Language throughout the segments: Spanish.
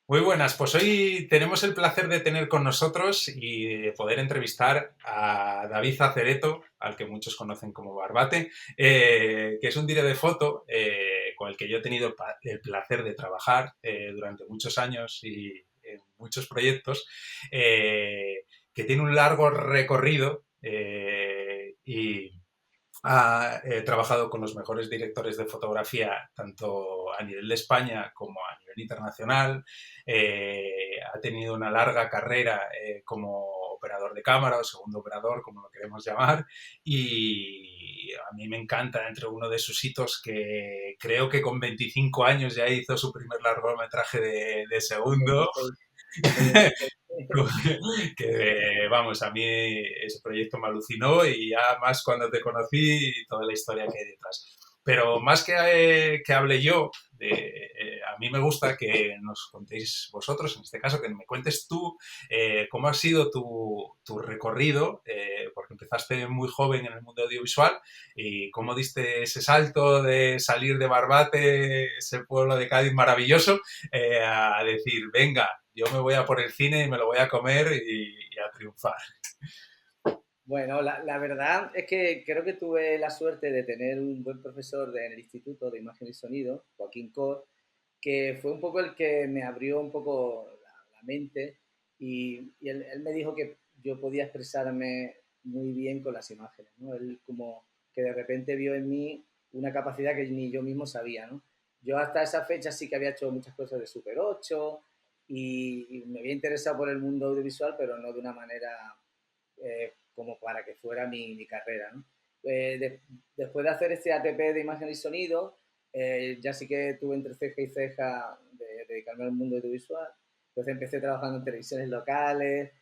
Muy buenas, pues hoy tenemos el placer de tener con nosotros y de poder entrevistar a David Zacereto, al que muchos conocen como Barbate, que es un director de foto con el que yo he tenido el placer de trabajar durante muchos años y en muchos proyectos, que tiene un largo recorrido y ha trabajado con los mejores directores de fotografía, tanto a nivel de España como a nivel internacional. Ha tenido una larga carrera como operador de cámara o segundo operador, como lo queremos llamar. Y a mí me encanta, entre uno de sus hitos, que creo que con 25 años ya hizo su primer largometraje de Con segundo. 26, con 26. Que vamos, a mí ese proyecto me alucinó y ya más cuando te conocí y toda la historia que hay detrás. Pero más que hable yo, a mí me gusta que nos contéis vosotros, en este caso, que me cuentes tú cómo ha sido tu recorrido, porque empezaste muy joven en el mundo audiovisual y cómo diste ese salto de salir de Barbate, ese pueblo de Cádiz maravilloso, a decir, venga, yo me voy a por el cine y me lo voy a comer y a triunfar. Bueno, la verdad es que creo que tuve la suerte de tener un buen profesor en el Instituto de Imagen y Sonido, Joaquín Cor, que fue un poco el que me abrió un poco la mente y él me dijo que yo podía expresarme muy bien con las imágenes, ¿no? Él como que de repente vio en mí una capacidad que ni yo mismo sabía, ¿no? Yo hasta esa fecha sí que había hecho muchas cosas de Super 8 y me había interesado por el mundo audiovisual, pero no de una manera como para que fuera mi carrera, ¿no? Después de hacer este ATP de imagen y sonido, ya sí que tuve entre ceja y ceja de dedicarme al mundo audiovisual. Entonces empecé trabajando en televisiones locales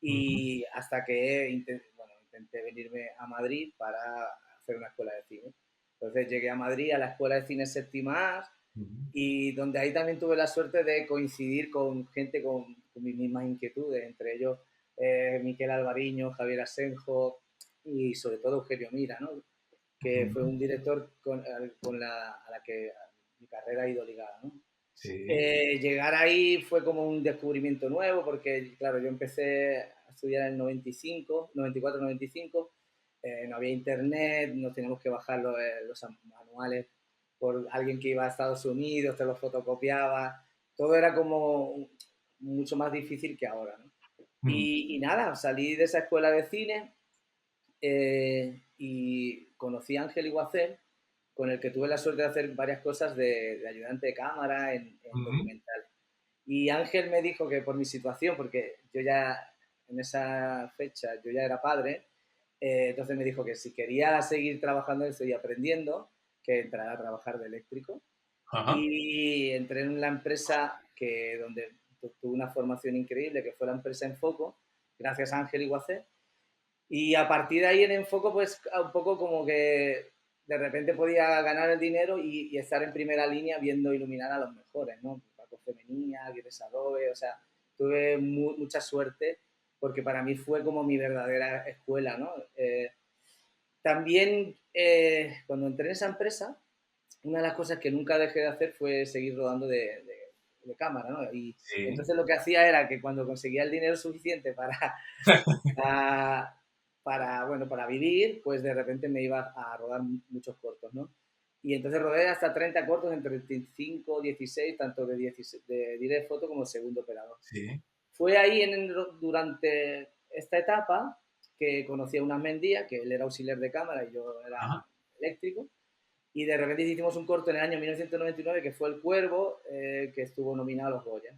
Ujú, y hasta que bueno, intenté venirme a Madrid para hacer una escuela de cine. Entonces llegué a Madrid a la Escuela de Cine Séptima A ujú, y donde ahí también tuve la suerte de coincidir con gente con mis mismas inquietudes, entre ellos Miquel Alvariño, Javier Asenjo y sobre todo Eugenio Mira, ¿no? Que fue ujú. un director a la que mi carrera ha ido ligada, ¿no? Sí. Llegar ahí fue como un descubrimiento nuevo porque, claro, yo empecé a estudiar en el 95, 94, 95, no había internet, nos teníamos que bajar los manuales por alguien que iba a Estados Unidos, te los fotocopiaba, todo era como mucho más difícil que ahora, ¿no? Mm, Y nada, salí de esa escuela de cine y conocí a Ángel Iguacel, con el que tuve la suerte de hacer varias cosas de ayudante de cámara en ujú. documental. Y Ángel me dijo que por mi situación, porque yo ya en esa fecha yo ya era padre, entonces me dijo que si quería seguir trabajando en esto y aprendiendo, que entrara a trabajar de eléctrico. Ajá. Y entré en la empresa donde tuve una formación increíble, que fue la empresa Enfoco, gracias a Ángel Iguacé. Y a partir de ahí en Enfoco, pues un poco como que de repente podía ganar el dinero y estar en primera línea viendo iluminar a los mejores, ¿no? Paco Femenía, Aguirre Sadobe, o sea, tuve mucha suerte porque para mí fue como mi verdadera escuela, ¿no? También cuando entré en esa empresa, una de las cosas que nunca dejé de hacer fue seguir rodando de cámara, ¿no? Y Sí. entonces lo que hacía era que cuando conseguía el dinero suficiente para, bueno, para vivir, pues de repente me iba a rodar muchos cortos, ¿no? Y entonces rodé hasta 30 cortos entre 35, 16, tanto de, 16, de direct foto como segundo operador. Sí. Fue ahí durante esta etapa que conocí a Unas Mendía, que él era auxiliar de cámara y yo era Ajá. eléctrico, y de repente hicimos un corto en el año 1999 que fue El Cuervo, que estuvo nominado a los Goya.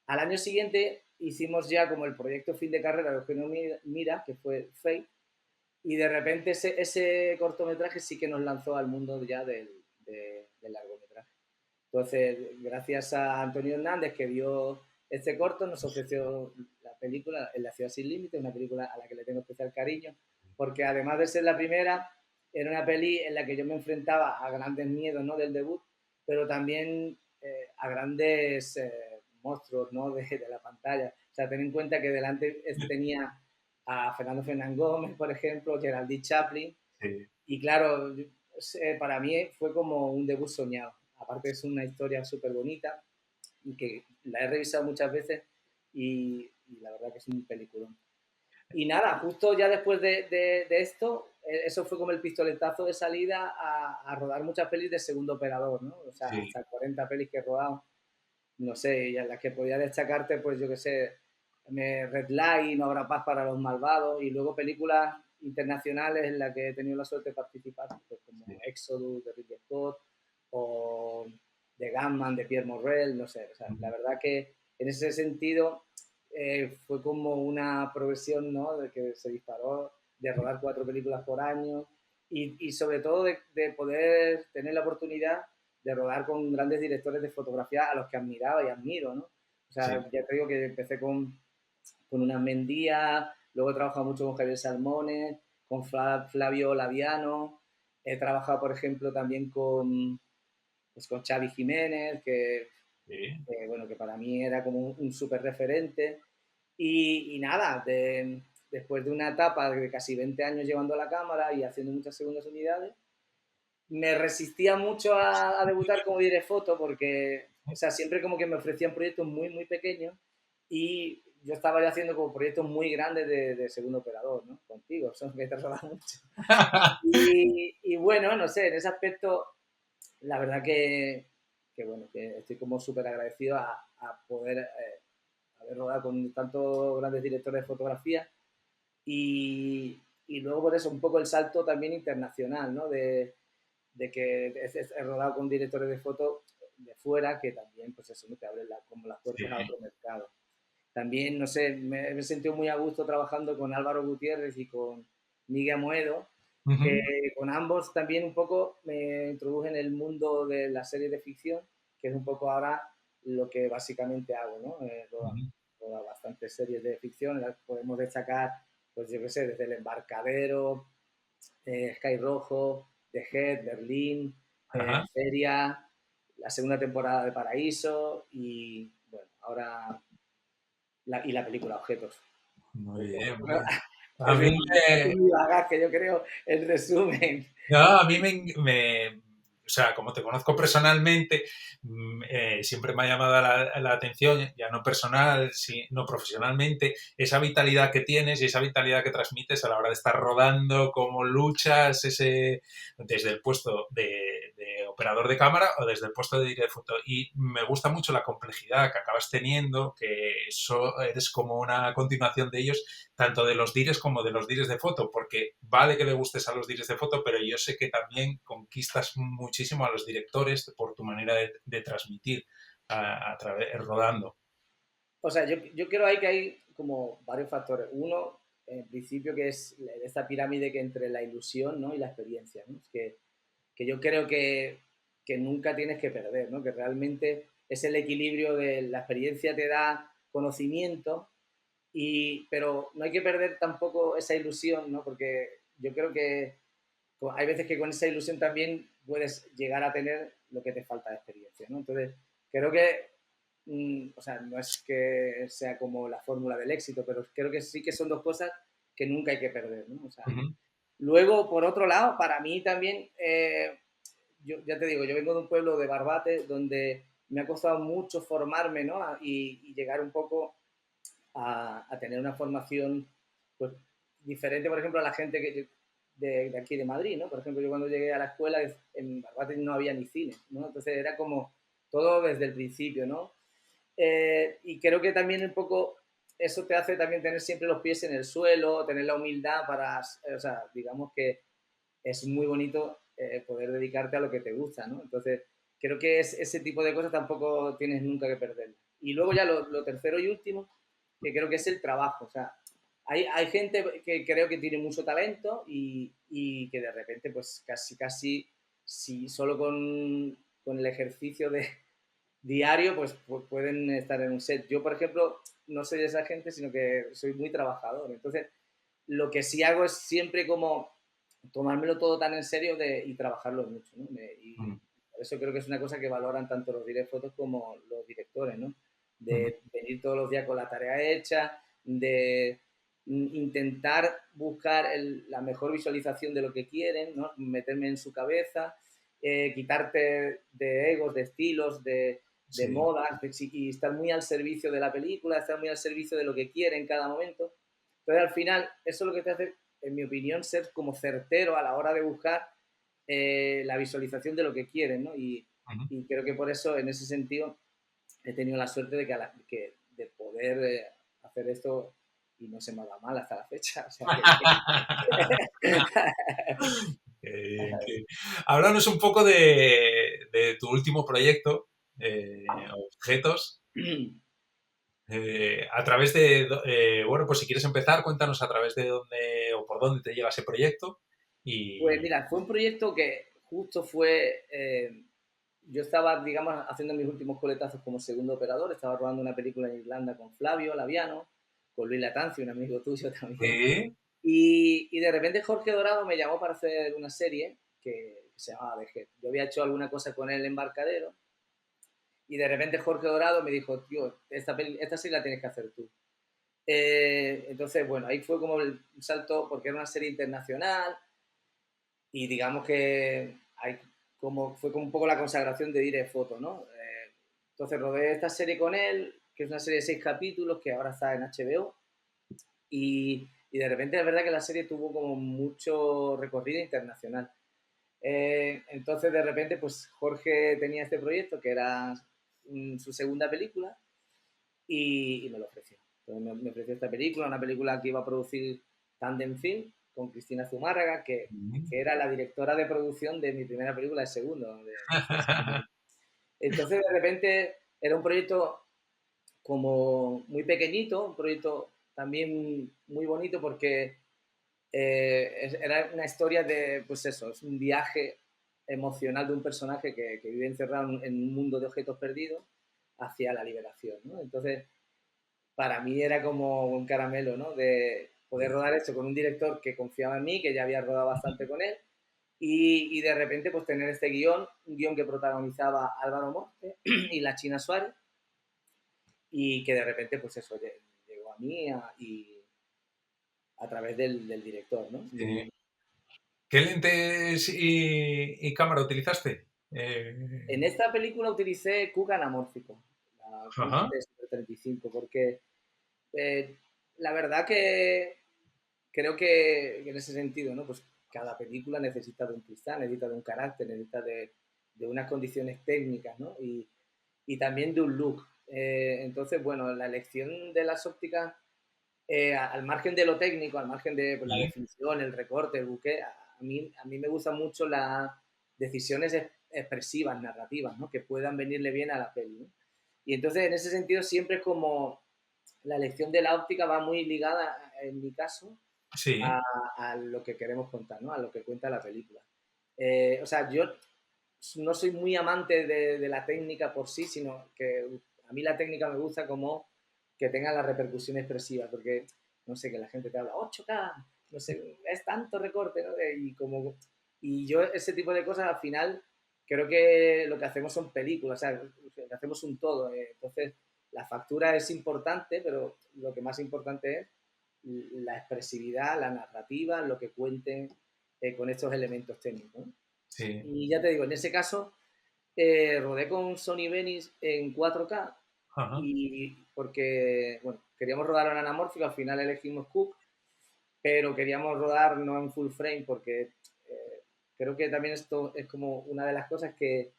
Al año siguiente hicimos ya como el proyecto fin de carrera de Eugenio Mira, que fue Fate, y de repente ese cortometraje sí que nos lanzó al mundo ya del largometraje. Entonces, gracias a Antonio Hernández, que vio este corto, nos ofreció la película En la ciudad sin límites, una película a la que le tengo especial cariño, porque además de ser la primera, era una peli en la que yo me enfrentaba a grandes miedos, ¿no? Del debut, pero también a grandes monstruos, ¿no? De la pantalla. O sea, ten en cuenta que delante tenía a Fernando Fernán Gómez, por ejemplo, Geraldine Chaplin, Sí. y claro, para mí fue como un debut soñado. Aparte es una historia súper bonita y que la he revisado muchas veces y la verdad que es un peliculón. Y nada, justo ya después de esto, eso fue como el pistoletazo de salida a rodar muchas pelis de segundo operador, ¿no? O sea, Sí. hasta 40 pelis que he rodado, no sé, y a las que podía destacarte, pues yo qué sé, Red Line, No habrá paz para los malvados, y luego películas internacionales en las que he tenido la suerte de participar, pues como Sí. Exodus de Ridley Scott o The Gunman de Pierre Morrell, no sé, o sea, la Ujú. verdad que en ese sentido fue como una progresión, ¿no? De que se disparó de rodar 4 películas por año y sobre todo de poder tener la oportunidad de rodar con grandes directores de fotografía a los que admiraba y admiro, ¿no? O Sí. sea, ya te digo que empecé con una Mendía, luego he trabajado mucho con Javier Salmones, con Flavio Laviano, he trabajado, por ejemplo, también pues, con Xavi Jiménez, Sí. bueno, que para mí era como un súper referente. Y nada, después de una etapa de casi 20 años llevando la cámara y haciendo muchas segundas unidades, me resistía mucho a debutar como director foto porque, o sea, siempre como que me ofrecían proyectos muy, muy pequeños y yo estaba ya haciendo como proyectos muy grandes de segundo operador, ¿no? Contigo, son que te roban mucho. Y bueno, no sé, en ese aspecto, la verdad que bueno, que estoy como súper agradecido a poder haber rodado con tantos grandes directores de fotografía y luego por eso un poco el salto también internacional, ¿no? De que he rodado con directores de foto de fuera que también, pues eso, ¿no? Te abren como las puertas a Sí. otro mercado. También, no sé, me he sentido muy a gusto trabajando con Álvaro Gutiérrez y con Miguel Amoedo, que Ujú. con ambos también un poco me introduje en el mundo de las series de ficción, que es un poco ahora lo que básicamente hago, ¿no? Ujú. Roda bastantes series de ficción, las podemos destacar, pues yo qué sé, desde El Embarcadero, Sky Rojo, The Head, Berlín, Ajá. Feria, la segunda temporada de Paraíso y, bueno, ahora la película Objetos. Muy Pues, bien, muy bueno, bien. A es mí es me, mi bagaje, yo creo, el resumen. no, a mí o sea, como te conozco personalmente, siempre me ha llamado la atención, ya no personal, no profesionalmente, esa vitalidad que tienes y esa vitalidad que transmites a la hora de estar rodando, cómo luchas desde el puesto de operador de cámara o desde el puesto de director de foto. Y me gusta mucho la complejidad que acabas teniendo, que eres como una continuación de ellos tanto de los dires como de los dires de foto, porque vale que le gustes a los dires de foto, pero yo sé que también conquistas muchísimo a los directores por tu manera de transmitir a través rodando. O sea, yo creo ahí que hay como varios factores. Uno, en principio, que es esta pirámide que entre la ilusión, ¿no? Y la experiencia, ¿no? Es que yo creo que nunca tienes que perder, ¿no? Que realmente es el equilibrio de la experiencia te da conocimiento, pero no hay que perder tampoco esa ilusión, ¿no? Porque yo creo que hay veces que con esa ilusión también puedes llegar a tener lo que te falta de experiencia, ¿no? Entonces, creo que, o sea, no es que sea como la fórmula del éxito, pero creo que sí que son dos cosas que nunca hay que perder, ¿no? O sea, Ujú. luego, por otro lado, para mí también, yo ya te digo, yo vengo de un pueblo de Barbate donde me ha costado mucho formarme, ¿no? Y llegar un poco a tener una formación pues, diferente, por ejemplo, a la gente de aquí de Madrid, ¿no? Por ejemplo, yo cuando llegué a la escuela en Barbate no había ni cine, ¿no? Entonces era como todo desde el principio, ¿no? Y creo que también un poco eso te hace también tener siempre los pies en el suelo, tener la humildad para, o sea, digamos que es muy bonito poder dedicarte a lo que te gusta, ¿no? Entonces, creo que ese tipo de cosas tampoco tienes nunca que perder. Y luego ya lo tercero y último, que creo que es el trabajo. O sea, hay gente que creo que tiene mucho talento y que de repente, pues casi, si solo con el ejercicio de diario, pues pueden estar en un set. Yo, por ejemplo, no soy de esa gente, sino que soy muy trabajador. Entonces, lo que sí hago es siempre como tomármelo todo tan en serio y trabajarlo mucho, ¿no? Y Ujú. por eso creo que es una cosa que valoran tanto los directores como los directores, ¿no? Ujú. De venir todos los días con la tarea hecha, de intentar buscar la mejor visualización de lo que quieren, ¿no? Meterme en su cabeza, quitarte de egos, de estilos, de sí. moda y estar muy al servicio de la película, estar muy al servicio de lo que quiere en cada momento. Entonces, al final, eso es lo que te hace, en mi opinión, ser como certero a la hora de buscar la visualización de lo que quieren, ¿no? Ujú. Y creo que por eso, en ese sentido, he tenido la suerte de, de poder hacer esto y no se me ha dado mal hasta la fecha. O sea que Que háblanos un poco de tu último proyecto, Objetos. A través de, bueno, pues si quieres empezar, cuéntanos a través de dónde o por dónde te llega ese proyecto. Pues Y mira, fue un proyecto que justo fue, yo estaba, digamos, haciendo mis últimos coletazos como segundo operador, estaba rodando una película en Irlanda con Flavio Laviano, con Luis Latancio, un amigo tuyo también, sí, y de repente Jorge Dorado me llamó para hacer una serie que se llamaba Vejet. Yo había hecho alguna cosa con él en Embarcadero, y de repente Jorge Dorado me dijo, tío, esta serie la tienes que hacer tú. Entonces, bueno, ahí fue como el salto, porque era una serie internacional, y digamos que hay como, fue como un poco la consagración de Dire Foto, ¿no? Entonces rodé esta serie con él, que es una serie de 6 capítulos que ahora está en HBO, y de repente es verdad que la serie tuvo como mucho recorrido internacional. Entonces de repente pues Jorge tenía este proyecto que era su segunda película y me lo ofreció. Entonces me ofreció esta película, una película que iba a producir Tandem Film con Cristina Zumárraga, que era la directora de producción de mi primera película de segundo. Entonces de repente era un proyecto como muy pequeñito, un proyecto también muy bonito porque era una historia de, pues eso, es un viaje emocional de un personaje que vive encerrado en un mundo de objetos perdidos hacia la liberación, ¿no? Entonces, para mí era como un caramelo, ¿no? De poder rodar esto con un director que confiaba en mí, que ya había rodado bastante con él, y de repente pues tener este guión, un guión que protagonizaba Álvaro Morte y la China Suárez, y que de repente pues eso llegó a mí y a través del director, ¿no? sí. ¿Qué lentes y cámara utilizaste? En esta película utilicé Cook anamórfico, la Cook Ajá, T-35, porque eh, la verdad que creo que en ese sentido, ¿no? Pues cada película necesita de un cristal, necesita de un carácter, necesita de unas condiciones técnicas, ¿no? Y también de un look. Entonces, bueno, la elección de las ópticas, al margen de lo técnico, al margen de pues, la sí, definición, el recorte, el buque, a mí me gustan mucho las decisiones expresivas, narrativas, ¿no? Que puedan venirle bien a la peli, ¿no? Y entonces, en ese sentido, siempre es como la elección de la óptica va muy ligada, en mi caso, sí, a, a lo que queremos contar, ¿no? A lo que cuenta la película. O sea, yo no soy muy amante de la técnica por sí, sino que a mí la técnica me gusta como que tenga la repercusión expresiva, porque, no sé, que la gente te habla 8K, no sé, es tanto recorte, ¿no? Y yo ese tipo de cosas al final creo que lo que hacemos son películas, o sea, que hacemos un todo. Entonces, la factura es importante, pero lo que más importante es la expresividad, la narrativa, lo que cuenten con estos elementos técnicos, ¿no? sí. Y ya te digo, en ese caso rodé con Sony Venice en 4K Ajá. y porque, bueno, queríamos rodar en anamórfico, al final elegimos Cook, pero queríamos rodar no en full frame porque creo que también esto es como una de las cosas que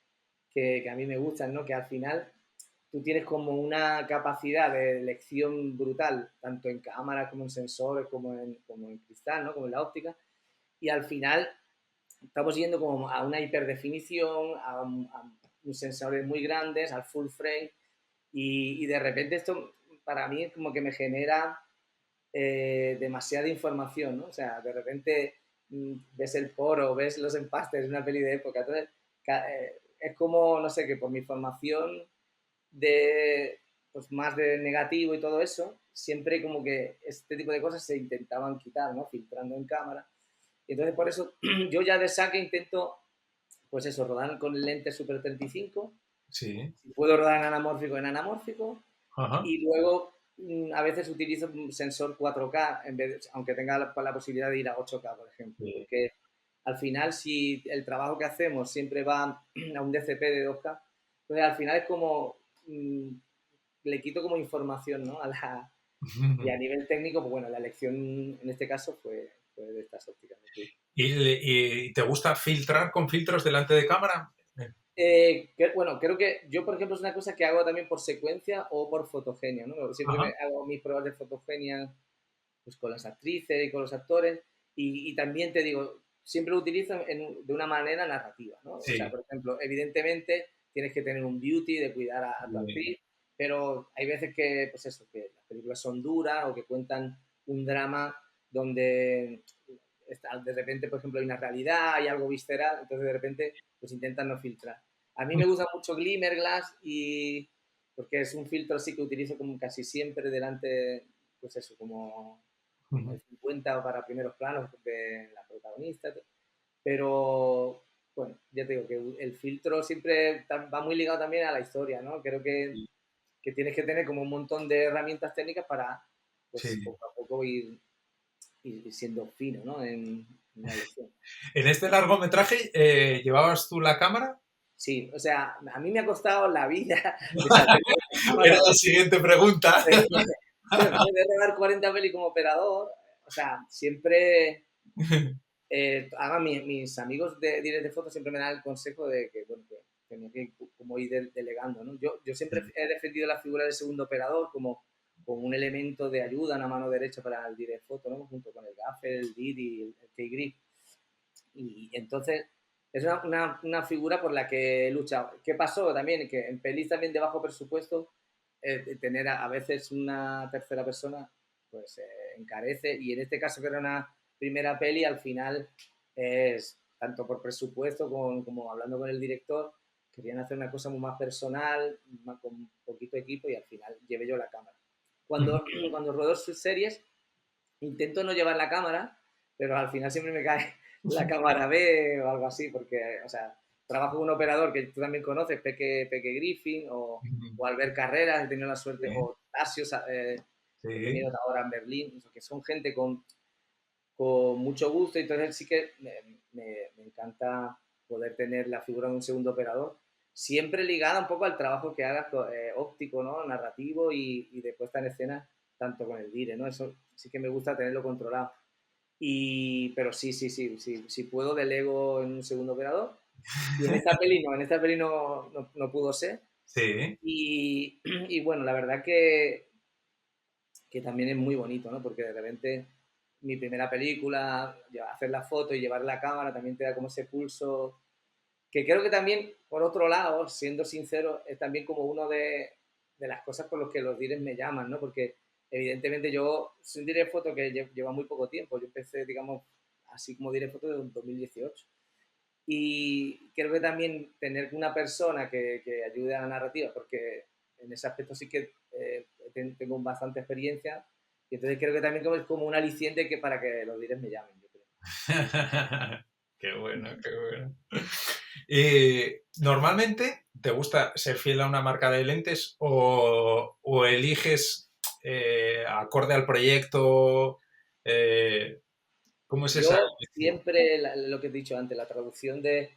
a mí me gustan, ¿no? Que al final tú tienes como una capacidad de elección brutal, tanto en cámaras como en sensores, como en cristal, ¿no? Como en la óptica, y al final estamos yendo como a una hiperdefinición, a sensores muy grandes, al full frame, y de repente esto para mí es como que me genera demasiada información, ¿no? O sea, de repente ves el poro, ves los empastes de una peli de época, entonces es como, no sé, que por mi formación de, pues más de negativo y todo eso, siempre como que este tipo de cosas se intentaban quitar, ¿no? Filtrando en cámara. Y entonces por eso yo ya de saque intento, pues eso, rodar con el lente Super 35, Sí, si puedo rodar en anamórfico, ajá, y luego a veces utilizo un sensor 4K, aunque tenga la posibilidad de ir a 8K, por ejemplo, sí, porque al final si el trabajo que hacemos siempre va a un DCP de 2K, pues al final es como le quito como información, ¿no? Y a nivel técnico, pues bueno, la elección en este caso fue de estas ópticas. ¿No? ¿Y te gusta filtrar con filtros delante de cámara? Bueno, creo que yo, por ejemplo, es una cosa que hago también por secuencia o por fotogenia, ¿no? Siempre Ajá. hago mis pruebas de fotogenia pues, con las actrices y con los actores y también te digo, siempre lo utilizo de una manera narrativa, ¿no? O sea, Sí. por ejemplo, evidentemente tienes que tener un beauty de cuidar a tu actriz, pero hay veces que, pues eso, que las películas son duras o que cuentan un drama donde de repente, por ejemplo, hay una realidad, hay algo visceral, entonces de repente pues intentan no filtrar. A mí me gusta mucho Glimmerglass y porque es un filtro así que utilizo como casi siempre delante, pues eso, como el 50 para primeros planos de la protagonista, pero bueno, ya te digo que el filtro siempre va muy ligado también a la historia, ¿no? Creo que tienes que tener como un montón de herramientas técnicas para, pues Sí. poco a poco ir siendo fino, ¿no? En la elección. En este largometraje, ¿llevabas tú la cámara? Sí, o sea, a mí me ha costado la vida deshacerme de la Era cámara. la siguiente pregunta. Después de rodar 40 pelis como operador, o sea, siempre, además mis amigos de director de foto siempre me dan el consejo de que, bueno, que tenía que como ir delegando, ¿no? Yo siempre he defendido la figura del segundo operador como un elemento de ayuda, una mano derecha para el director de foto, ¿no? Junto con el gaffer, el lead y el K-grip. Y entonces es una figura por la que he luchado. ¿Qué pasó también? Que en pelis también de bajo presupuesto, tener a veces una tercera persona, pues encarece. Y en este caso, que era una primera peli, al final es tanto por presupuesto como hablando con el director, querían hacer una cosa muy más personal, con poquito equipo y al final llevé yo la cámara. Cuando rodó sus series, intento no llevar la cámara, pero al final siempre me cae la cámara B o algo así, porque, o sea, trabajo con un operador que tú también conoces, Peque Griffin o Albert Carreras, he tenido la suerte, Sí, o Tasio, he sí. tenido ahora en Berlín, que son gente con mucho gusto, y entonces sí que me encanta poder tener la figura de un segundo operador, siempre ligada un poco al trabajo que hagas óptico, ¿no? Narrativo y de puesta en escena, tanto con el dire, ¿no? Eso sí que me gusta tenerlo controlado. Pero sí puedo delego en un segundo operador. Y en esta peli no pudo ser. Sí. Y bueno, la verdad que también es muy bonito, ¿no? Porque de repente mi primera película, hacer la foto y llevar la cámara también te da como ese pulso, que creo que también, por otro lado, siendo sincero, es también como uno de las cosas por las que los directs me llaman, ¿no? Porque evidentemente yo soy un direct foto que lleva muy poco tiempo, yo empecé, digamos, así como direct foto de 2018. Y creo que también tener una persona que ayude a la narrativa, porque en ese aspecto sí que tengo bastante experiencia, y entonces creo que también es como un aliciente que para que los directs me llamen, yo creo. Qué bueno, qué bueno. ¿Normalmente te gusta ser fiel a una marca de lentes o eliges acorde al proyecto? eh, ¿Cómo es esa Yo elección? siempre, lo que he dicho antes, la traducción de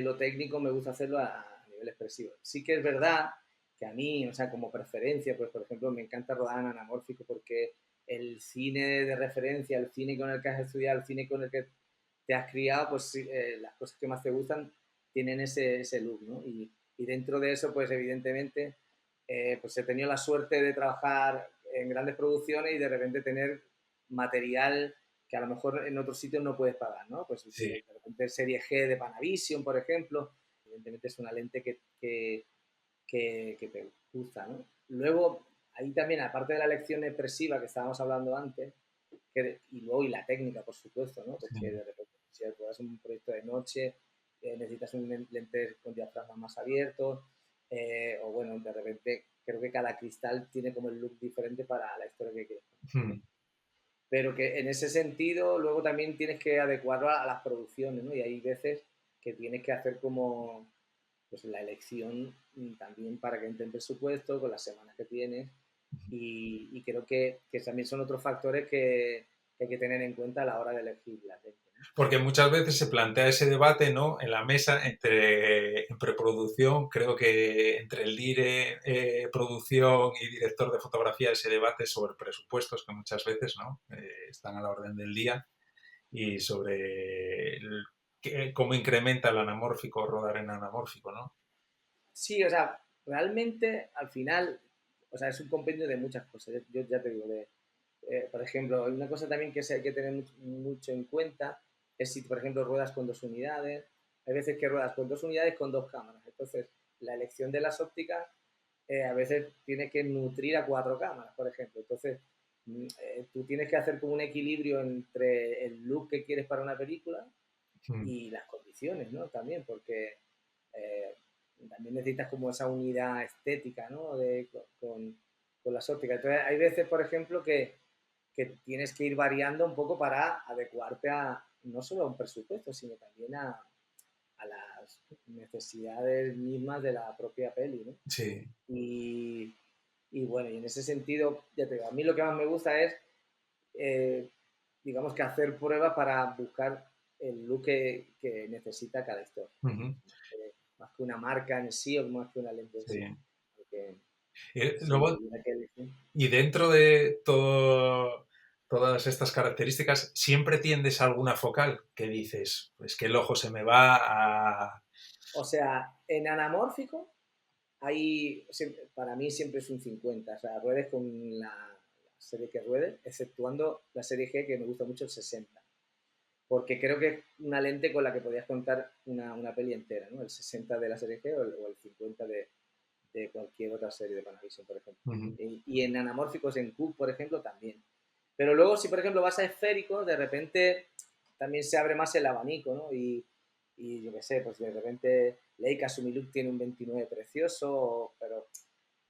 lo técnico me gusta hacerlo a nivel expresivo. Sí que es verdad que a mí, o sea, como preferencia, pues por ejemplo, me encanta rodar en anamórfico porque el cine de referencia, el cine con el que has estudiado, el cine con el que te has criado, pues sí, las cosas que más te gustan tienen ese look, ¿no? Y dentro de eso, pues evidentemente, pues he tenido la suerte de trabajar en grandes producciones y de repente tener material que a lo mejor en otros sitios no puedes pagar, ¿no? Pues Sí, de repente serie G de Panavision, por ejemplo, evidentemente es una lente que te gusta, ¿no? Luego, ahí también, aparte de la lección expresiva que estábamos hablando antes, y luego y la técnica, por supuesto, ¿no? Porque sí. de repente, si haces un proyecto de noche, necesitas un lente con diafragma más abierto, o bueno, de repente creo que cada cristal tiene como el look diferente para la historia que quieres contar. Hmm. Pero que en ese sentido luego también tienes que adecuarlo a las producciones, ¿no? Y hay veces que tienes que hacer como pues la elección también para que entre en presupuesto con las semanas que tienes y creo que también son otros factores que hay que tener en cuenta a la hora de elegir la lente. Porque muchas veces se plantea ese debate, ¿no? En la mesa en preproducción, creo que entre el dire, producción y director de fotografía, ese debate sobre presupuestos que muchas veces, ¿no? Están a la orden del día y sobre cómo incrementa el anamórfico rodar en anamórfico, ¿no? Sí, o sea, realmente al final, o sea, es un compendio de muchas cosas. Yo ya te digo, por ejemplo, hay una cosa también que hay que tener mucho en cuenta, es si, por ejemplo, ruedas con 2 unidades. Hay veces que ruedas con 2 unidades con 2 cámaras. Entonces, la elección de las ópticas a veces tiene que nutrir a 4 cámaras, por ejemplo. Entonces, tú tienes que hacer como un equilibrio entre el look que quieres para una película Mm. y las condiciones, ¿no? También, porque eh, también necesitas como esa unidad estética, ¿no? Con las ópticas. Entonces, hay veces, por ejemplo, que tienes que ir variando un poco para adecuarte a no solo a un presupuesto, sino también a las necesidades mismas de la propia peli, ¿no? Sí. Y, y bueno, y en ese sentido, ya te digo, a mí lo que más me gusta es, eh, digamos que hacer pruebas para buscar el look que necesita cada historia, ¿no? Ujú. Más que una marca en sí o más que una lente en Sí. sí. Porque si me Luego, tuviera que elegir. y dentro de todas estas características, ¿siempre tiendes a alguna focal que dices, pues que el ojo se me va a... O sea, en anamórfico, para mí siempre es un 50. O sea, ruedes con la serie que ruedes, exceptuando la serie G, que me gusta mucho el 60. Porque creo que es una lente con la que podías contar una peli entera, ¿no? El 60 de la serie G o el 50 de cualquier otra serie de Panavision, por ejemplo. Ujú. Y en anamórficos, en Cube, por ejemplo, también. Pero luego, si por ejemplo vas a esférico, de repente también se abre más el abanico, ¿no? Y yo qué sé, pues de repente Leica Summilux tiene un 29 precioso, pero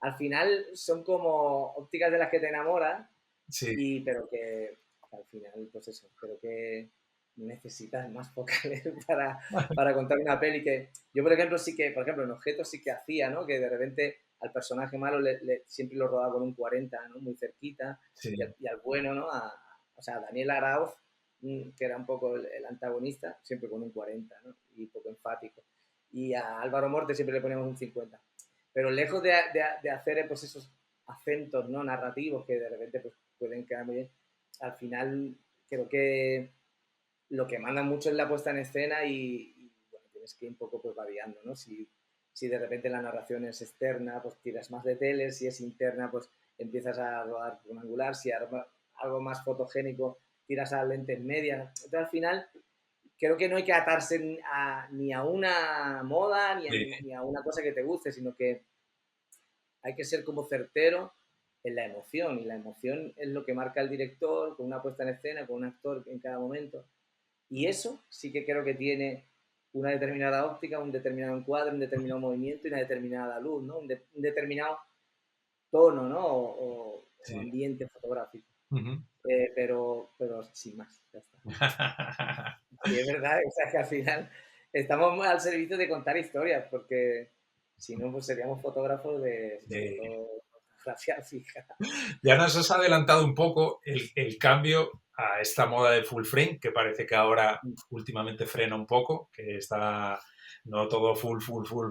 al final son como ópticas de las que te enamoras, Sí, pero que al final, pues eso, creo que necesitas más focales para contar una peli que yo, por ejemplo, sí que, por ejemplo, en objetos sí que hacía, ¿no? Que de repente al personaje malo siempre lo rodaba con un 40, ¿no? Muy cerquita, sí. y al bueno, ¿no? O sea, a Daniel Araoz, que era un poco el antagonista, siempre con un 40, ¿no? Y poco enfático. Y a Álvaro Morte siempre le poníamos un 50. Pero lejos de hacer pues esos acentos, ¿no? Narrativos que de repente pues, pueden quedar muy bien, al final creo que lo que manda mucho es la puesta en escena y bueno, tienes que ir un poco pues variando, ¿no? Si de repente la narración es externa, pues tiras más de tele, si es interna, pues empiezas a rodar con angular, si algo más fotogénico, tiras a lentes medias. Entonces al final creo que no hay que atarse ni a una moda Sí. ni a una cosa que te guste, sino que hay que ser como certero en la emoción, y la emoción es lo que marca el director con una puesta en escena, con un actor en cada momento. Y eso sí que creo que tiene una determinada óptica, un determinado encuadre, un determinado movimiento y una determinada luz, ¿no? Un determinado tono, ¿no? O Sí. ambiente fotográfico. Ujú. Pero sin más, ya está. Y es verdad, o sea, que al final estamos al servicio de contar historias, porque si no, pues seríamos fotógrafos de, sobre Sí. todo, fotografía fija. Ya nos has adelantado un poco el cambio a esta moda de full frame, que parece que ahora últimamente frena un poco, que está no todo full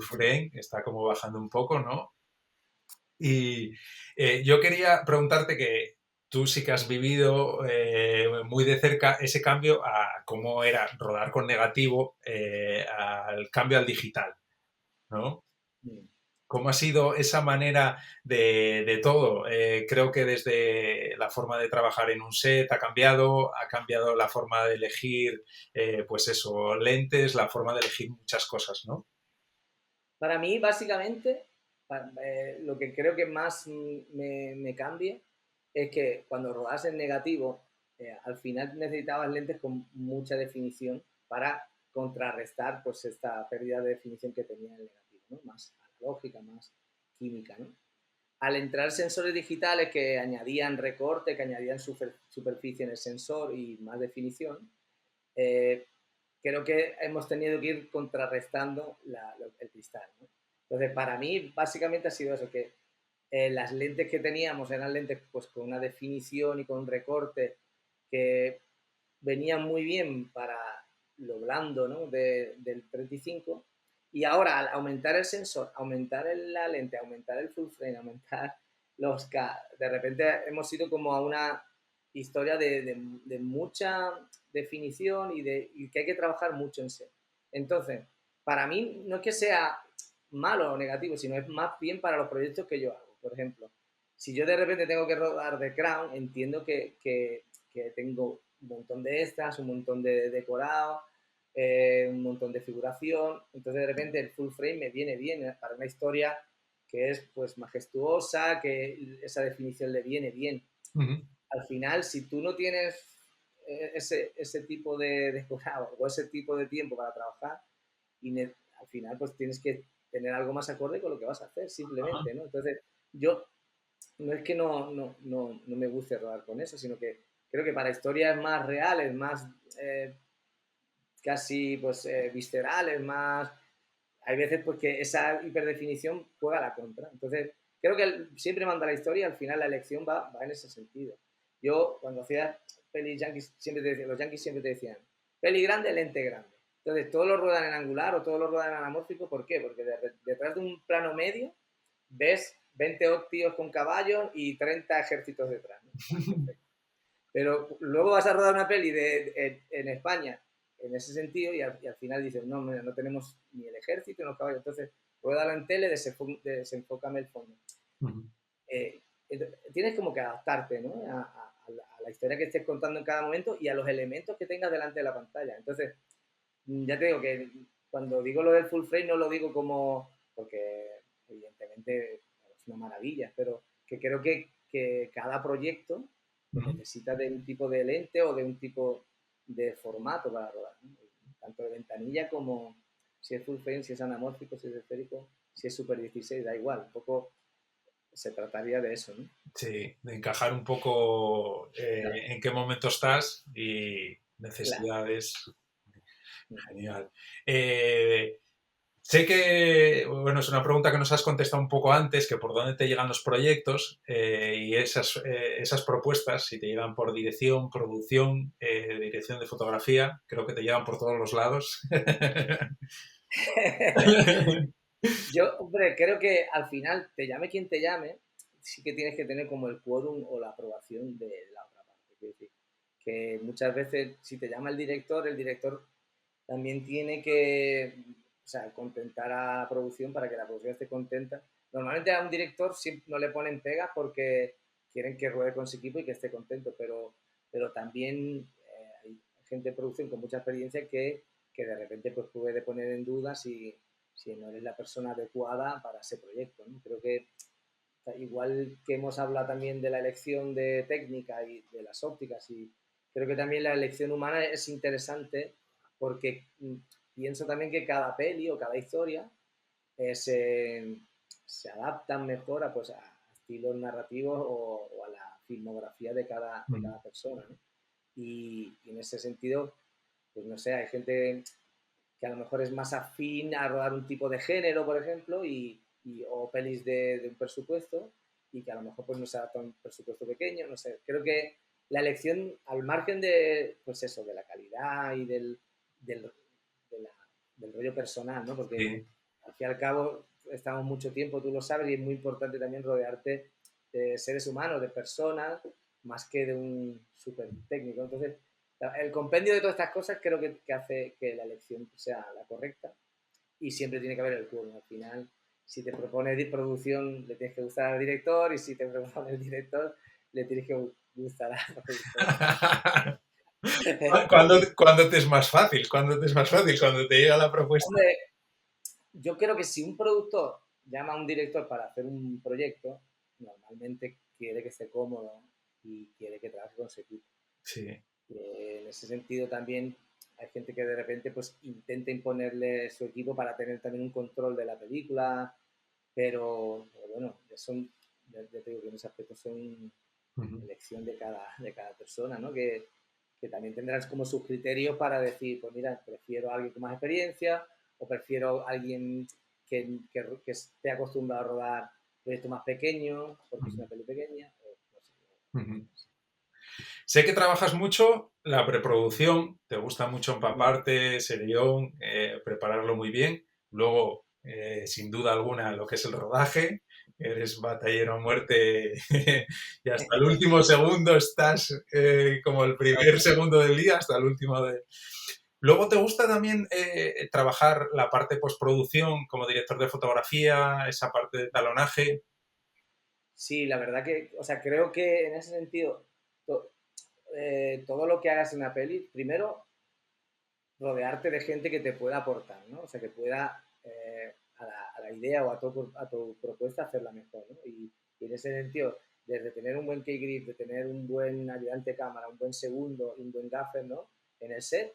frame, está como bajando un poco, ¿no? Y yo quería preguntarte que tú sí que has vivido muy de cerca ese cambio a cómo era rodar con negativo, al cambio al digital, ¿no? ¿Cómo ha sido esa manera de todo? Creo que desde la forma de trabajar en un set ha cambiado la forma de elegir, pues eso, lentes, la forma de elegir muchas cosas, ¿no? Para mí, básicamente, lo que creo que más me cambia es que cuando rodas en negativo, al final necesitabas lentes con mucha definición para contrarrestar pues esta pérdida de definición que tenía el negativo, ¿no? Más analógica, más química, ¿no? Al entrar sensores digitales que añadían recorte, que añadían superficie en el sensor y más definición, eh, creo que hemos tenido que ir contrarrestando el cristal, ¿no? Entonces, para mí, básicamente ha sido eso, que las lentes que teníamos eran lentes pues con una definición y con un recorte que venía muy bien para lo blando, ¿no? Del 35, y ahora al aumentar el sensor, aumentar la lente, aumentar el full frame, aumentar los K, de repente hemos ido como a una historia de mucha definición y que hay que trabajar mucho en sí. Entonces, para mí no es que sea malo o negativo, sino es más bien para los proyectos que yo hago. Por ejemplo, si yo de repente tengo que rodar The Crown, entiendo que tengo un montón de extras, un montón de decorado, un montón de figuración. Entonces, de repente, el full frame me viene bien para una historia que es pues majestuosa, que esa definición le viene bien. Ujú. Al final, si tú no tienes ese tipo de decorado o ese tipo de tiempo para trabajar, al final pues tienes que tener algo más acorde con lo que vas a hacer, Ajá. simplemente, ¿no? Entonces, yo no es que no me guste rodar con eso, sino que creo que para historias más reales, más casi pues viscerales, más... Hay veces pues que esa hiperdefinición juega a la contra. Entonces, creo que siempre manda la historia y al final la elección va en ese sentido. Yo, cuando hacía pelis yankees, los yankees siempre te decían, peli grande, lente grande. Entonces, todos lo ruedan en angular o todos lo ruedan en anamórfico. ¿Por qué? Porque detrás de un plano medio ves 20 tíos con caballos y 30 ejércitos detrás, ¿no? Vale, perfecto. Pero luego vas a rodar una peli en España en ese sentido y al final dices, no, mira, no tenemos ni el ejército ni los caballos, entonces ruédalo en tele, desenfócame el fondo. Ujú. Eh, tienes como que adaptarte, ¿no? A la historia que estés contando en cada momento y a los elementos que tengas delante de la pantalla. Entonces, ya te digo que cuando digo lo del full frame no lo digo como, porque evidentemente es una maravilla, pero que creo que cada proyecto pues, Ujú. necesita de un tipo de lente o de un tipo de formato para rodar, ¿no? Tanto de ventanilla como si es full frame, si es anamórfico, si es esférico, si es Super 16, da igual, un poco se trataría de eso, ¿no? Sí, de encajar un poco Claro, en qué momento estás y claro. necesidades. Genial. Eh, Sé que, bueno, es una pregunta que nos has contestado un poco antes, que por dónde te llegan los proyectos y esas propuestas, si te llegan por dirección, producción, dirección de fotografía, creo que te llegan por todos los lados. Yo, hombre, creo que al final, te llame quien te llame, sí que tienes que tener como el quórum o la aprobación de la otra parte. Quiero decir, que muchas veces, si te llama el director también tiene que, o sea, contentar a la producción para que la producción esté contenta. Normalmente a un director no le ponen pegas porque quieren que ruede con su equipo y que esté contento, pero también hay gente de producción con mucha experiencia que de repente pues, puede poner en duda si no eres la persona adecuada para ese proyecto, ¿no? Creo que igual que hemos hablado también de la elección de técnica y de las ópticas, y creo que también la elección humana es interesante porque pienso también que cada peli o cada historia se adaptan mejor pues, a estilos narrativos o a la filmografía de cada persona, ¿no? Y en ese sentido, pues no sé, hay gente que a lo mejor es más afín a rodar un tipo de género, por ejemplo, o pelis de un presupuesto, y que a lo mejor pues no se adapta a un presupuesto pequeño, no sé. Creo que la elección, al margen de, pues eso, de la calidad y del, de la, del rollo personal, ¿no? Porque Sí. al fin y al cabo estamos mucho tiempo, tú lo sabes, y es muy importante también rodearte de seres humanos, de personas, más que de un súper técnico. Entonces, el compendio de todas estas cosas creo que hace que la elección sea la correcta y siempre tiene que haber el quórum. Al final, si te propone producción, le tienes que gustar al director y si te propone el director, le tienes que gustar al productor. ¿Cuándo te es más fácil? ¿Cuándo te es más fácil? Cuando te llega la propuesta. Hombre, yo creo que si un productor llama a un director para hacer un proyecto, normalmente quiere que esté cómodo y quiere que trabaje con su equipo. Sí. En ese sentido también hay gente que de repente pues intenta imponerle su equipo para tener también un control de la película, pero bueno, son, ya te digo que en ese aspecto son Ujú. elección de cada persona, ¿no? Que también tendrás como sus criterios para decir, pues mira, prefiero a alguien con más experiencia o prefiero a alguien que esté acostumbrado a rodar proyectos más pequeños porque es Ujú. una peli pequeña, o no sé. Ujú. Sé que trabajas mucho la preproducción, te gusta mucho empaparte ese guión, prepararlo muy bien. Luego, sin duda alguna, lo que es el rodaje, eres batallero a muerte y hasta el último segundo estás como el primer segundo del día hasta el último de... Luego, ¿te gusta también trabajar la parte postproducción como director de fotografía, esa parte de talonaje? Sí, la verdad que, o sea, creo que en ese sentido, to- todo lo que hagas en una peli, primero, rodearte de gente que te pueda aportar, ¿no? O sea, que pueda a la idea o a tu propuesta hacerla mejor, ¿no? Y en ese sentido, desde tener un buen key grip, de tener un buen ayudante de cámara, un buen segundo, un buen gaffer, ¿no? En el set,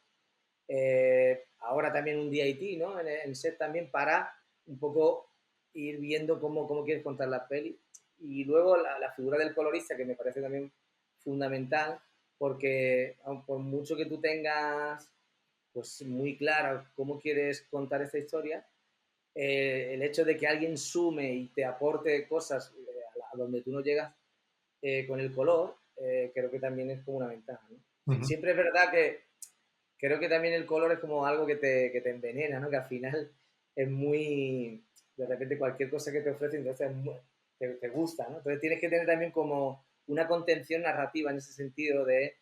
ahora también un DIT, ¿no? En el set también para un poco ir viendo cómo quieres contar la peli. Y luego la figura del colorista, que me parece también fundamental, porque por mucho que tú tengas pues muy claro cómo quieres contar esta historia, el hecho de que alguien sume y te aporte cosas a donde tú no llegas con el color, creo que también es como una ventaja, ¿no? Ujú. Siempre es verdad que creo que también el color es como algo que te envenena, ¿no? Que al final es muy... De repente cualquier cosa que te ofrece, entonces te gusta, ¿no? Entonces tienes que tener también como una contención narrativa en ese sentido de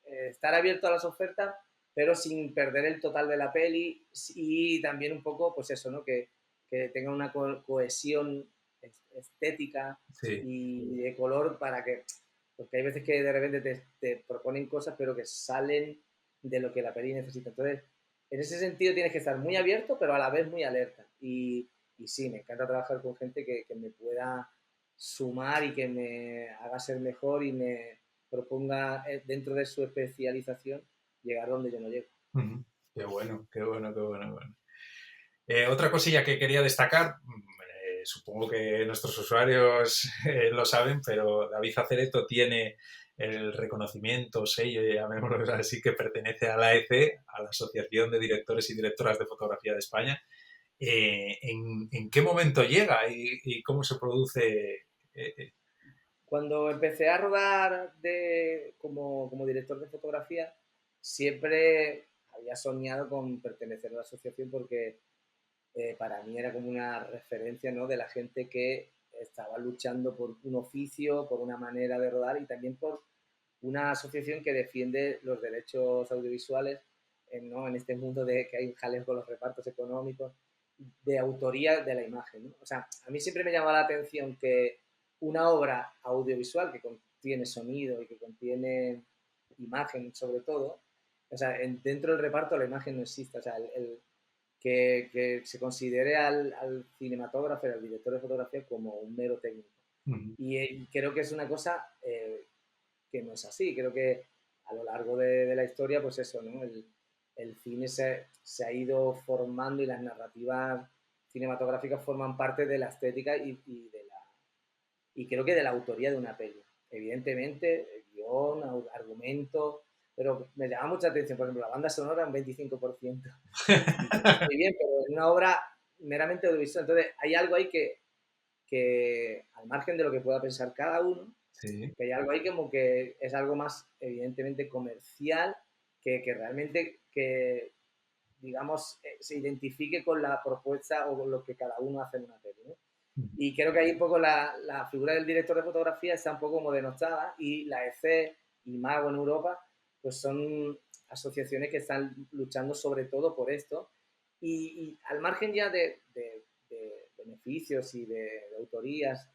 estar abierto a las ofertas, pero sin perder el total de la peli y también un poco, pues eso, ¿no? Que tenga una cohesión estética Sí. y de color para que... Porque hay veces que de repente te proponen cosas, pero que salen de lo que la peli necesita. Entonces, en ese sentido tienes que estar muy abierto, pero a la vez muy alerta. Y sí, me encanta trabajar con gente que me pueda sumar y que me haga ser mejor y me proponga dentro de su especialización llegar donde yo no llego. Ujú. Qué bueno, qué bueno, qué bueno, qué bueno. Otra cosilla que quería destacar, supongo que nuestros usuarios lo saben, pero David Acereto tiene el reconocimiento, sello, llamémoslo así, que pertenece a la AEC, a la Asociación de Directores y Directoras de Fotografía de España. ¿En qué momento llega y cómo se produce? Eh, Cuando empecé a rodar como director de fotografía, siempre había soñado con pertenecer a la asociación porque para mí era como una referencia, ¿no? De la gente que estaba luchando por un oficio, por una manera de rodar y también por una asociación que defiende los derechos audiovisuales ¿no? En este mundo de que hay un jaleo con los repartos económicos, de autoría de la imagen. ¿No? O sea, a mí siempre me llama la atención que una obra audiovisual que contiene sonido y que contiene imagen sobre todo, o sea, dentro del reparto la imagen no existe. O sea, que se considere al cinematógrafo, al director de fotografía, como un mero técnico. ujú, Y creo que es una cosa que no es así. Creo que a lo largo de la historia, pues eso, ¿no? El cine se ha ido formando y las narrativas cinematográficas forman parte de la estética y creo que de la autoría de una peli. Evidentemente, el guión, argumento, pero me llama mucha atención, por ejemplo, la banda sonora un 25%. Y que está muy bien, pero en una obra meramente audiovisual. Entonces, hay algo ahí que, al margen de lo que pueda pensar cada uno, sí. que hay algo ahí como que es algo más evidentemente comercial que realmente que digamos se identifique con la propuesta o con lo que cada uno hace en una peli, ¿no? Ujú, Y creo que ahí un poco la figura del director de fotografía está un poco como denostada y la EC y Mago en Europa pues son asociaciones que están luchando sobre todo por esto y al margen ya de beneficios y de autorías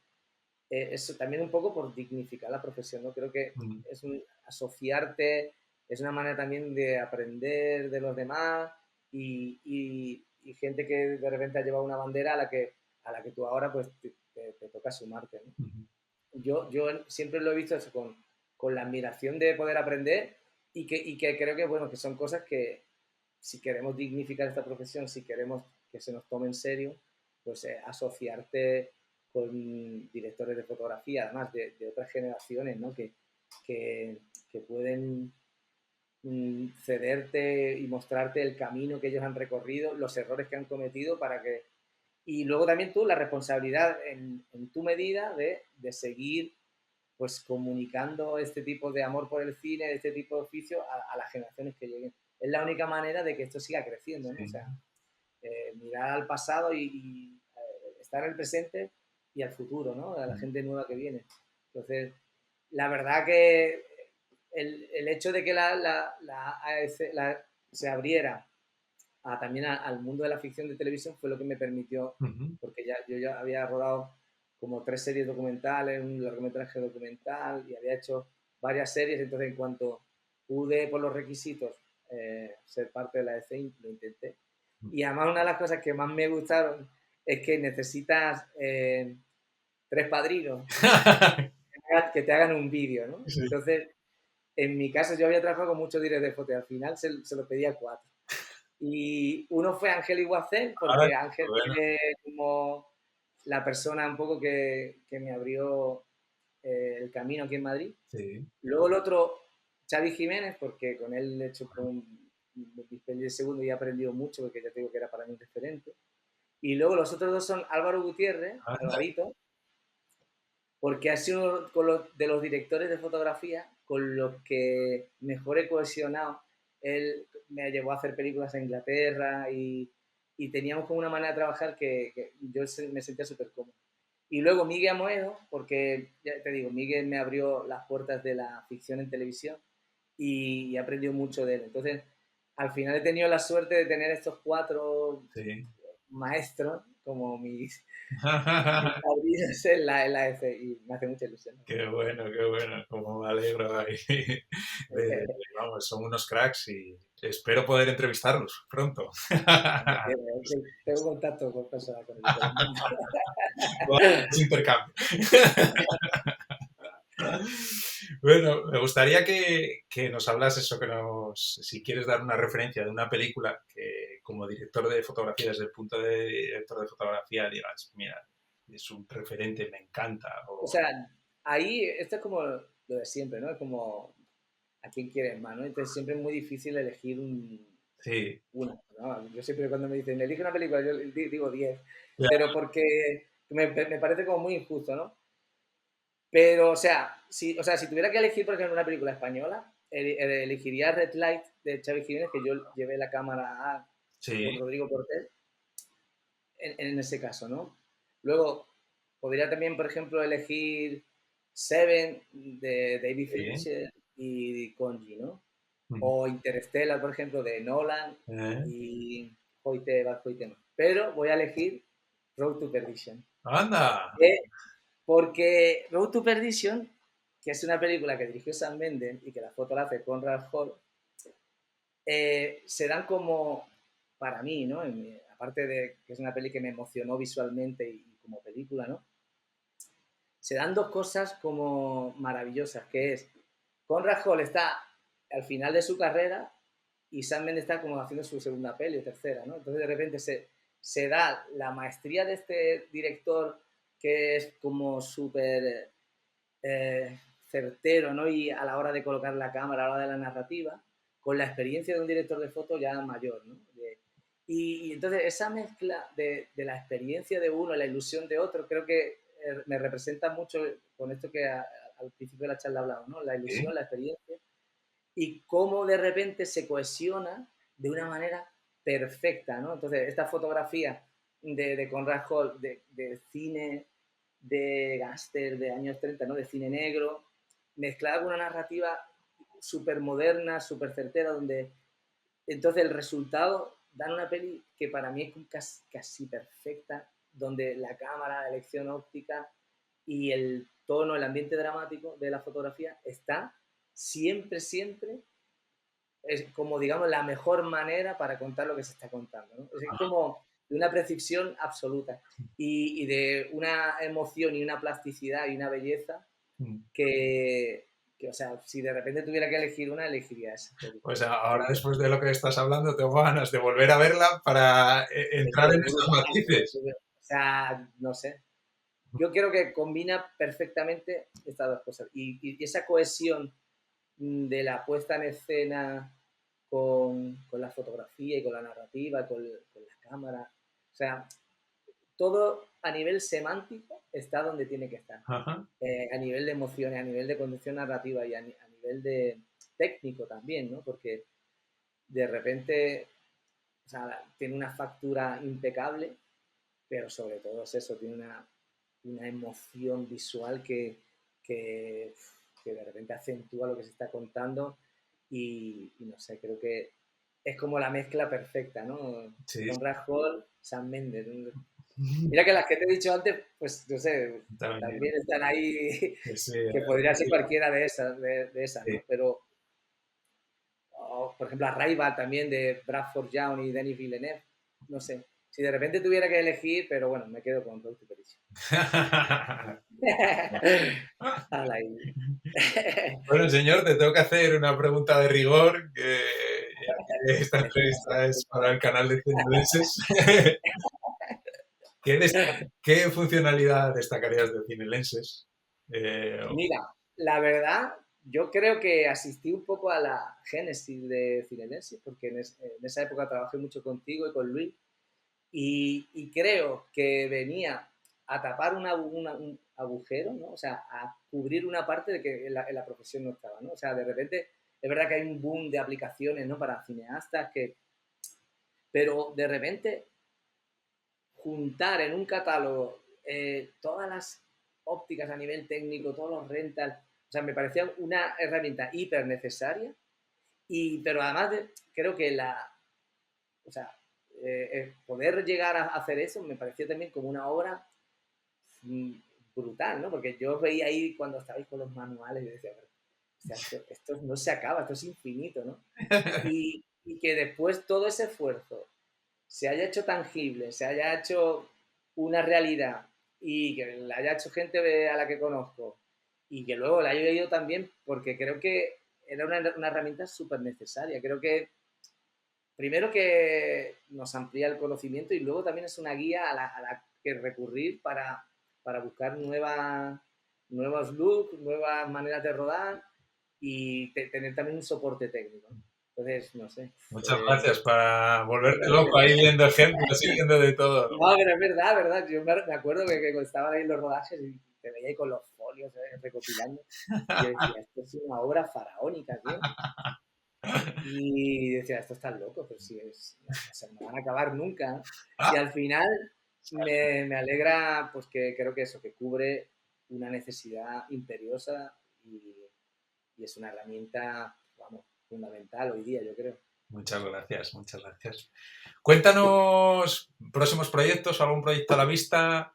eso también un poco por dignificar la profesión, ¿no? Creo que ujú. es asociarte, es una manera también de aprender de los demás y gente que de repente ha llevado una bandera a la que tú ahora pues te toca sumarte, ¿no? Ujú. Yo siempre lo he visto eso con la admiración de poder aprender y que creo que, bueno, que son cosas que si queremos dignificar esta profesión, si queremos que se nos tome en serio, pues asociarte con directores de fotografía, además de otras generaciones, ¿no? Que, que pueden cederte y mostrarte el camino que ellos han recorrido, los errores que han cometido para que... Y luego también tú la responsabilidad en tu medida de seguir pues comunicando este tipo de amor por el cine, este tipo de oficio a las generaciones que lleguen. Es la única manera de que esto siga creciendo, ¿no? O Sí. sea, mirar al pasado estar en el presente y al futuro, ¿no? A la Mm. gente nueva que viene. Entonces, la verdad que el hecho de que la AEC se abriera también al mundo de la ficción de televisión fue lo que me permitió, Ujú. porque yo ya había rodado como 3 series documentales, un largometraje documental y había hecho varias series, entonces en cuanto pude por los requisitos ser parte de la ECI, lo intenté. Y además una de las cosas que más me gustaron es que necesitas 3 padrinos que te hagan un vídeo, ¿no? Sí. Entonces, en mi caso yo había trabajado con muchos directores de foto y al final se lo pedí a 4. Y uno fue Ángel Iguacel, Ah, porque Ángel bueno, fue como la persona un poco que me abrió el camino aquí en Madrid. sí. Luego el otro, Xavi Jiménez, porque con él he hecho con mis pelis de segundo y he aprendido mucho, porque ya te digo que era para mí un referente. Y luego los otros dos son Álvaro Gutiérrez, Anda. Alvarito, porque ha sido de los directores de fotografía con los que mejor he cohesionado. Él me llevó a hacer películas en Inglaterra y teníamos como una manera de trabajar que yo me sentía súper cómodo. Y luego Miguel Amoedo, porque ya te digo, Miguel me abrió las puertas de la ficción en televisión y he aprendido mucho de él. Entonces, al final he tenido la suerte de tener estos 4 Sí. maestros como mis padrinos en la EFE y me hace mucha ilusión. Qué bueno, como me alegro ahí. Vamos, son unos cracks y espero poder entrevistarlos pronto. Tengo contacto con personas con el que te los mando. Vamos, intercambio. Bueno, me gustaría que nos hablas eso, si quieres dar una referencia de una película que como director de fotografía, desde el punto de director de fotografía, digas, mira, es un referente, me encanta. O sea, ahí esto es como lo de siempre, ¿no? Es como a quién quieres más, ¿no? Entonces siempre es muy difícil elegir Sí, una, ¿no? Yo siempre cuando me dicen, elige una película, yo digo 10, ya, pero porque me parece como muy injusto, ¿no? Pero, o sea, si tuviera que elegir, por ejemplo, una película española, elegiría Red Light de Xavi Jiménez, que yo llevé la cámara con sí, Rodrigo Cortés, en ese caso, ¿no? Luego, podría también, por ejemplo, elegir Seven de David sí. Fincher y Conji, ¿no? Ujú. O Interstellar, por ejemplo, de Nolan Eh, y Hoyte. Pero voy a elegir Road to Perdition. Anda. Eh, Porque Road to Perdition, que es una película que dirigió Sam Mendes y que la foto la hace Conrad Hall, se dan como, para mí, ¿no? Aparte de que es una peli que me emocionó visualmente y como película, ¿no? Se dan dos cosas como maravillosas, que es, Conrad Hall está al final de su carrera y Sam Mendes está como haciendo su segunda peli o tercera, ¿no? Entonces de repente se da la maestría de este director que es como súper certero, ¿no? Y a la hora de colocar la cámara, a la hora de la narrativa, con la experiencia de un director de foto ya mayor, ¿no? Y entonces esa mezcla de la experiencia de uno y la ilusión de otro, creo que me representa mucho con esto que al principio de la charla hablamos, ¿no? La ilusión, Sí. la experiencia y cómo de repente se cohesiona de una manera perfecta, ¿no? Entonces, esta fotografía de Conrad Hall, de cine, de gángster de años 30, ¿no? De cine negro, mezclada con una narrativa súper moderna, súper certera, donde entonces el resultado dan una peli que para mí es casi perfecta, donde la cámara, la elección óptica y el tono, el ambiente dramático de la fotografía está siempre, siempre es como, digamos, la mejor manera para contar lo que se está contando, ¿no? Es como de una precisión absoluta y de una emoción y una plasticidad y una belleza Mm. o sea, si de repente tuviera que elegir una, elegiría esa. Pues ahora, después de lo que estás hablando, tengo ganas de volver a verla para entrar en esos matices. O sea, no sé. Yo creo que combina perfectamente estas dos cosas. Y esa cohesión de la puesta en escena con la fotografía y con la narrativa, con la cámara. O sea, todo a nivel semántico está donde tiene que estar. Ajá. A nivel de emociones, a nivel de conducción narrativa y a nivel de técnico también, ¿no? Porque de repente, o sea, tiene una factura impecable, pero sobre todo es eso, tiene una emoción visual que de repente acentúa lo que se está contando y no sé, creo que es como la mezcla perfecta, ¿no? Sí, Conrad Hall, Sam Mendes. Mira que las que te he dicho antes, pues no sé, también. también están ahí, Sí, que podría ser cualquiera de esas, de esas, sí. ¿no? Pero, por ejemplo, Arrival también de Bradford Young y Denis Villeneuve, no sé. Si de repente tuviera que elegir, pero bueno, me quedo con Road to Perdition. Ala ahí. Bueno, señor, te tengo que hacer una pregunta de rigor, que esta entrevista es para el canal de Cinelenses. ¿Qué funcionalidad destacarías de Cinelenses? Mira, la verdad, yo creo que asistí un poco a la génesis de Cinelenses, porque en esa época trabajé mucho contigo y con Luis, y creo que venía a tapar un agujero, ¿no? O sea, a cubrir una parte de que en la profesión no estaba, ¿no? O sea, de repente, es verdad que hay un boom de aplicaciones, ¿no? Para cineastas, pero de repente juntar en un catálogo todas las ópticas a nivel técnico, todos los rentals, o sea, me parecía una herramienta hiper necesaria, pero además creo que o sea, poder llegar a hacer eso me pareció también como una obra mm, brutal, ¿no? Porque yo veía ahí cuando estabais con los manuales y decía, o sea, esto no se acaba, esto es infinito, ¿no? Y que después todo ese esfuerzo se haya hecho tangible, se haya hecho una realidad y que la haya hecho gente a la que conozco y que luego la haya oído también, porque creo que era una herramienta súper necesaria. Creo que primero que nos amplía el conocimiento y luego también es una guía a la que recurrir para buscar nuevos looks, nuevas maneras de rodar y tener también un soporte técnico. Entonces, no sé. Muchas gracias para volverte loco ahí Gracias. viendo ejemplos y viendo de todo. No, pero es verdad, verdad. Yo me acuerdo que estaban ahí los rodajes y te veía ahí con los folios recopilando. Y yo decía, esto es una obra faraónica, tío. Y decía, esto está loco, pero si no se me van a acabar nunca. Y al final me alegra, pues que creo que eso, que cubre una necesidad imperiosa y es una herramienta, vamos, fundamental hoy día, yo creo. Muchas gracias, muchas gracias. Cuéntanos próximos proyectos, algún proyecto a la vista.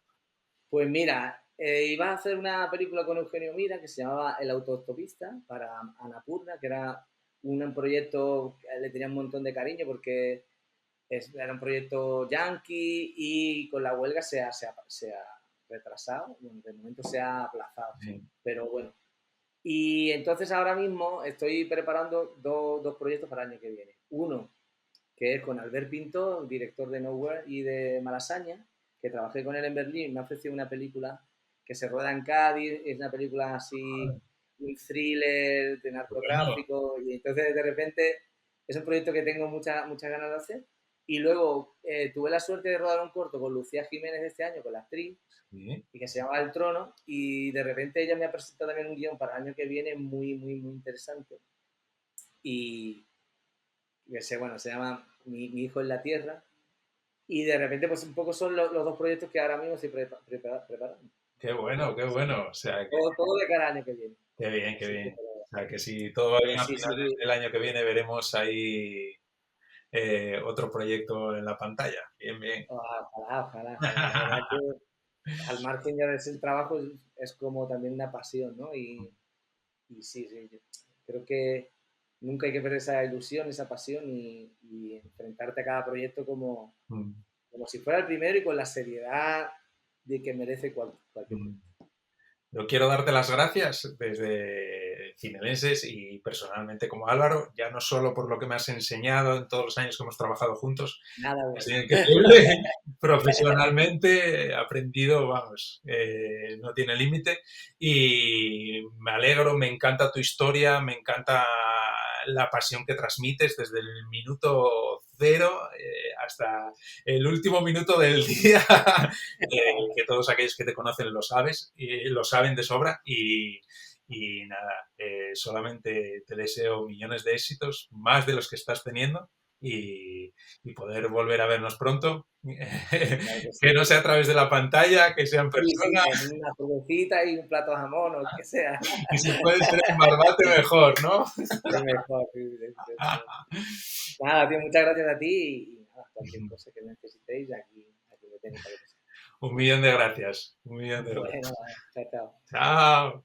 Pues mira, iba a hacer una película con Eugenio Mira que se llamaba El autostopista para Annapurna, que era un proyecto que le tenía un montón de cariño porque era un proyecto yankee y con la huelga se ha retrasado, bueno, de momento se ha aplazado, Sí. pero bueno. Y entonces ahora mismo estoy preparando dos proyectos para el año que viene. Uno, que es con Albert Pinto, director de Nowhere y de Malasaña, que trabajé con él en Berlín, me ha ofrecido una película que se rueda en Cádiz, es una película así, un thriller de Bueno, narcotráfico, y entonces de repente es un proyecto que tengo muchas ganas de hacer. Y luego tuve la suerte de rodar un corto con Lucía Jiménez este año, con la actriz, sí. y que se llama El Trono, y de repente ella me ha presentado también un guión para el año que viene muy interesante. Y que bueno, se llama Mi hijo en la tierra, y de repente, pues un poco son los dos proyectos que ahora mismo estoy preparando. Qué bueno, qué bueno. O sea, Todo de cara al año que viene. qué bien, qué Así que, bien. O sea, que si todo va bien a sí, finales sí. del año que viene, veremos ahí otro proyecto en la pantalla. Bien, bien. Ojalá. La verdad que al margen ya de ser el trabajo es como también una pasión, ¿no? Y sí, yo creo que nunca hay que perder esa ilusión, esa pasión y enfrentarte a cada proyecto Mm, como si fuera el primero y con la seriedad de que merece cualquier mm. proyecto. Yo quiero darte las gracias desde Cinelenses y personalmente como Álvaro, ya no solo por lo que me has enseñado en todos los años que hemos trabajado juntos, Nada ha bueno. sido increíble, profesionalmente he aprendido, vamos, no tiene límite y me alegro, me encanta tu historia, me encanta la pasión que transmites desde el minuto cero hasta el último minuto del día, que todos aquellos que te conocen lo saben de sobra y nada, solamente te deseo millones de éxitos, más de los que estás teniendo y poder volver a vernos pronto. Claro que Que sí. no sea a través de la pantalla, que sea en Sí, sí, persona en una cervecita y un plato de jamón o lo que sea. y si puede ser en Barbate mejor, ¿no? Sí, mejor, sí, sí, mejor. Nada, tío, muchas gracias a ti y nada, cualquier cosa que necesitéis, aquí me tenéis para lo que sea. Un millón de gracias. Un millón de Bueno, gracias. chao, chao. Chao.